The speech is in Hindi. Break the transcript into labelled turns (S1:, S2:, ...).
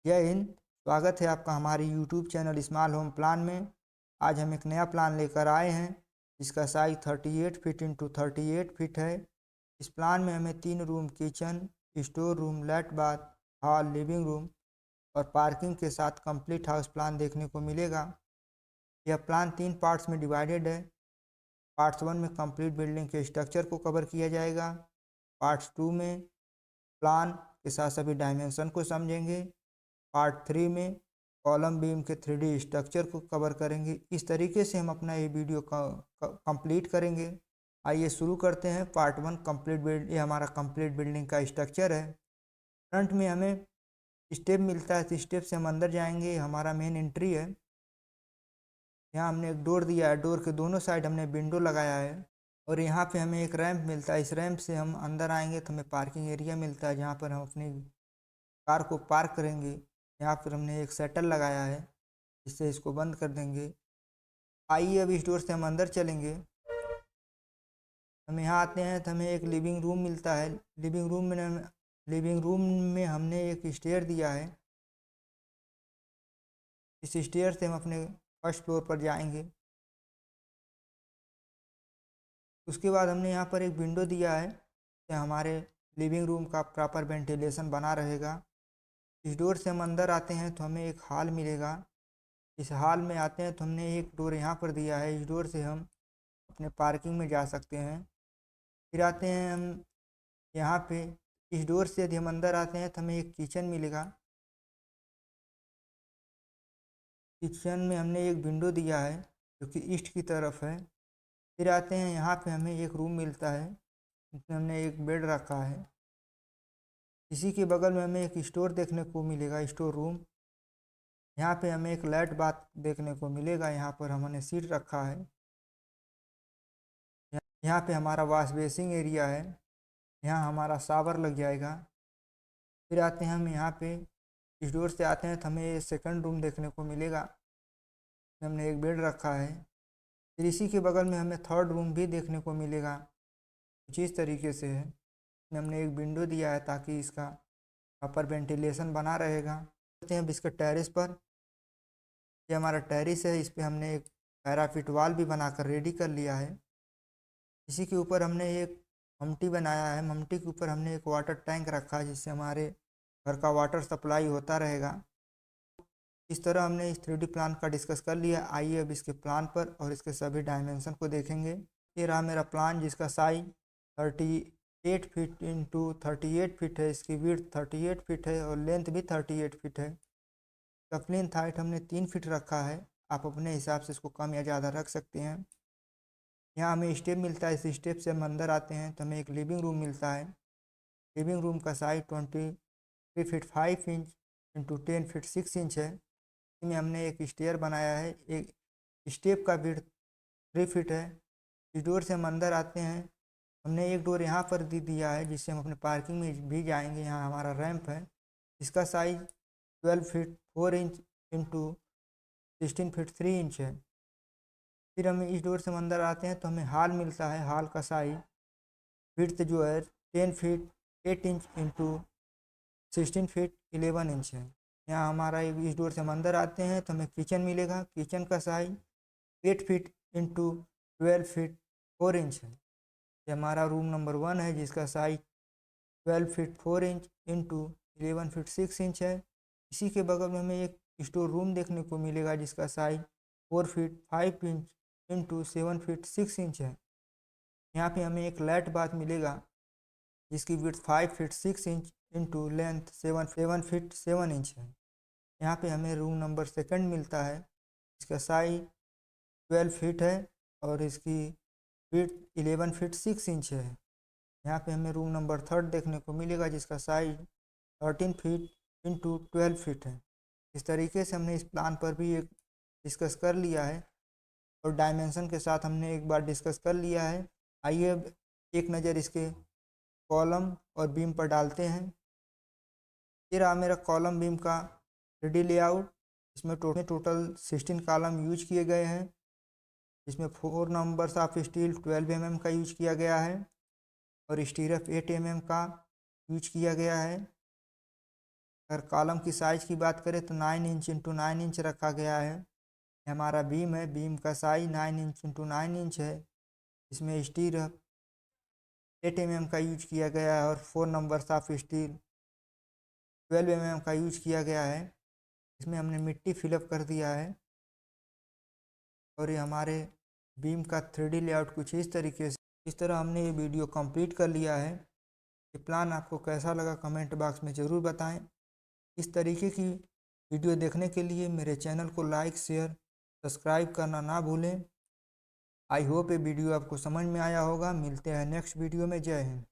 S1: जय हिंद। स्वागत है आपका हमारे YouTube channel small home plan में। आज हम एक नया प्लान लेकर आए हैं जिसका साइज 38 फीट इंटू 38 फीट है। इस प्लान में हमें 3 रूम, किचन, स्टोर रूम, लेट बाथ, हॉल, लिविंग रूम और पार्किंग के साथ कंप्लीट हाउस प्लान देखने को मिलेगा। यह प्लान 3 पार्ट्स में डिवाइडेड है। पार्ट्स 1 में कंप्लीट बिल्डिंग के स्ट्रक्चर को कवर किया जाएगा। पार्ट्स 2 में प्लान के साथ सभी डायमेंशन को समझेंगे। पार्ट 3 में कॉलम बीम के 3D स्ट्रक्चर को कवर करेंगे। इस तरीके से हम अपना ये वीडियो कंप्लीट करेंगे। आइए शुरू करते हैं। पार्ट 1 कंप्लीट बिल्ड, ये हमारा कंप्लीट बिल्डिंग का स्ट्रक्चर है। फ्रंट में हमें स्टेप मिलता है, तो स्टेप से हम अंदर जाएंगे। हमारा मेन एंट्री है। यहाँ हमने एक डोर दिया है, डोर के दोनों साइड हमने विंडो लगाया है और यहाँ पे हमें एक रैंप मिलता है। इस रैंप से हम अंदर आएंगे तो हमें पार्किंग एरिया मिलता है, जहाँ पर हम अपनी कार को पार्क करेंगे। यहाँ पर हमने एक शटर लगाया है, इससे इसको बंद कर देंगे। आइए अब इस डोर से हम अंदर चलेंगे। हम यहाँ आते हैं तो हमें एक लिविंग रूम मिलता है। लिविंग रूम में हमने एक स्टेयर दिया है। इस स्टेयर से हम अपने फर्स्ट फ्लोर पर जाएंगे। उसके बाद हमने यहाँ पर एक विंडो दिया है, तो हमारे लिविंग रूम का प्रॉपर वेंटिलेशन बना रहेगा। इस डोर से हम अंदर आते हैं तो हमें एक हॉल मिलेगा। इस हॉल में आते हैं तो हमने एक डोर यहाँ पर दिया है। इस डोर से हम अपने पार्किंग में जा सकते हैं। फिर आते हैं हम यहाँ पे, इस डोर से यदि हम अंदर आते हैं तो हमें एक किचन मिलेगा। किचन में हमने एक विंडो दिया है जो कि ईस्ट की तरफ है। फिर आते हैं यहाँ पे हमें एक रूम मिलता है, जिसमें हमने एक बेड रखा है। इसी के बगल में हमें एक स्टोर देखने को मिलेगा, स्टोर रूम। यहाँ पे हमें एक लेट बाथ देखने को मिलेगा। यहाँ पर हमने सीट रखा है। यहाँ पे हमारा वॉश बेसिंग एरिया है। यहाँ हमारा शावर लग जाएगा। फिर आते हैं हम यहाँ पे, इस डोर से आते हैं तो हमें सेकंड रूम देखने को मिलेगा। हमने एक बेड रखा है। फिर इसी के बगल में हमें थर्ड रूम भी देखने को मिलेगा, कुछ इस तरीके से है। इसमें हमने एक विंडो दिया है ताकि इसका प्रॉपर वेंटिलेशन बना रहेगा। चलते हैं अब इसके टेरेस पर। ये हमारा टेरेस है। इस पर हमने एक पैराफिट वॉल भी बनाकर रेडी कर लिया है। इसी के ऊपर हमने एक ममटी बनाया है। ममटी के ऊपर हमने एक वाटर टैंक रखा है, जिससे हमारे घर का वाटर सप्लाई होता रहेगा। इस तरह हमने इस 3D प्लान का डिस्कस कर लिया। आइए अब इसके प्लान पर और इसके सभी डायमेंशन को देखेंगे। ये रहा मेरा प्लान, जिसका साइज 38 फीट इंटू 38 फीट है। इसकी विड्थ 38 फीट है और लेंथ भी 38 फीट है। इसका प्लिंथ हाइट हमने 3 फीट रखा है। आप अपने हिसाब से इसको कम या ज़्यादा रख सकते हैं। यहाँ हमें स्टेप मिलता है। इस स्टेप से हम अंदर आते हैं तो हमें एक लिविंग रूम मिलता है। लिविंग रूम का size 23 feet 5 inch into 10 feet 6 inch है। इसमें हमने एक स्टेयर बनाया है। एक स्टेप का विड्थ 3 फीट है। इस डोर से हम अंदर आते हैं। हमने एक डोर यहाँ पर दिया है, जिससे हम अपने पार्किंग में भी जाएंगे। यहाँ हमारा रैंप है। इसका size 12 feet 4 inch into 16 feet 3 inch है। फिर हमें इस डोर से हम अंदर आते हैं तो हमें हॉल मिलता है। हॉल का साइज विड्थ जो है 10 feet 8 inch into 16 feet 11 inch है। यहाँ हमारा इस डोर से हम अंदर आते हैं तो हमें किचन मिलेगा। किचन का size 8 feet into 12 feet 4 inch है। ये हमारा रूम नंबर 1 है, जिसका size 12 feet 4 inch into 11 feet 6 inch है। इसी के बगल में हमें एक स्टोर रूम देखने को मिलेगा, जिसका size 4 feet 5 inch into 7 feet 6 inch है। यहाँ पे हमें एक लेट बाथ मिलेगा, जिसकी width 5 feet 6 inch into length 7 feet 7 inch है। यहाँ पे हमें रूम नंबर सेकंड मिलता है। इसका साइज 12 फीट है और इसकी विड्थ 11 फीट 6 इंच है। यहाँ पे हमें रूम नंबर थर्ड देखने को मिलेगा, जिसका साइज 13 फीट इंटू 12 फीट है। इस तरीके से हमने इस प्लान पर भी एक डिस्कस कर लिया है और डायमेंशन के साथ हमने एक बार डिस्कस कर लिया है। आइए अब एक नज़र इसके कॉलम और बीम पर डालते हैं। ये रहा मेरा कॉलम बीम का 3D लेआउट। इसमें टोटल 16 कॉलम यूज किए गए हैं। इसमें 4 नंबर्स ऑफ स्टील 12 mm का यूज किया गया है और स्टीरअप 8 mm का यूज किया गया है। अगर कॉलम की साइज़ की बात करें तो 9 इंच इंटू 9 इंच रखा गया है। ये हमारा बीम है, बीम का साइज 9 इंच इंटू 9 इंच है। इसमें स्टील 8 mm का यूज किया गया है और 4 नंबर्स ऑफ स्टील 12 mm का यूज किया गया है। इसमें हमने मिट्टी फिलअप कर दिया है और ये हमारे बीम का 3D लेआउट कुछ इस तरीके से। इस तरह हमने ये वीडियो कंप्लीट कर लिया है। ये प्लान आपको कैसा लगा कमेंट बॉक्स में ज़रूर बताएं। इस तरीके की वीडियो देखने के लिए मेरे चैनल को लाइक शेयर सब्सक्राइब करना ना भूलें। आई होप ये वीडियो आपको समझ में आया होगा। मिलते हैं नेक्स्ट वीडियो में। जय हिंद।